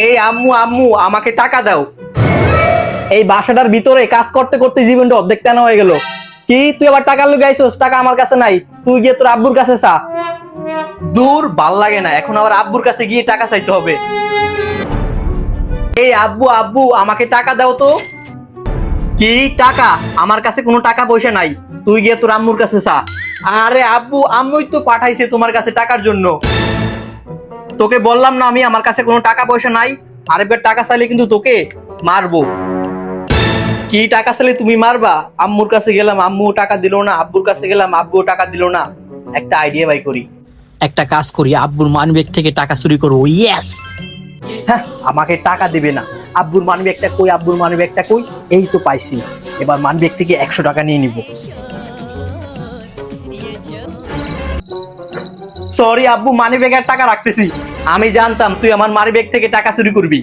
এই আম্মু আম্মু আমাকে টাকা দাও। এই বাসাটার ভিতরে কাজ করতে করতে জীবনটা অর্ধেক টানা হয়ে গেল। কি তুই আবার টাকা লুকে আইছস? টাকা আমার কাছে নাই, তুই গিয়ে তোর আব্বুর কাছে চা। দূর, ভাল লাগে না, এখন আবার আব্বুর কাছে গিয়ে টাকা চাইতে হবে। এই আব্বু আব্বু আমাকে টাকা দাও তো। কি টাকা? আমার কাছে কোনো টাকা পয়সা নাই, তুই গিয়ে তোর আম্মুর কাছে চা। আরে আব্বু, আম্মুই তো পাঠাইছে তোমার কাছে টাকার জন্য। তোকে বললাম না আমি আমার কাছে কোনো টাকা পয়সা নাই, আরেকবার টাকা চাইলে কিন্তু তোকে মারবো। কি টাকা চাইলে তুমি মারবা? আম্মুর কাছে গেলাম, আম্মু টাকা দিল না, আব্বুর কাছে গেলাম, আব্বু টাকা দিল না। একটা আইডিয়া বাই করি। একটা কাজ করি, আব্বুর মানিব্যাগ থেকে টাকা চুরি করবো। ইয়েস! হ্যাঁ, আমাকে টাকা দিবে না। আব্বুর মানিব্যাগটা কই, আব্বুর মানিব্যাগটা কই? এই তো পাইছি। এবার মানিব্যাগ থেকে 100 টাকা নিয়ে নিব। সরি আব্বু, মানিব্যাগের টাকা রাখতেছি। আমি জানতাম তুই আমার মানিব্যাগ থেকে টাকা চুরি করবি।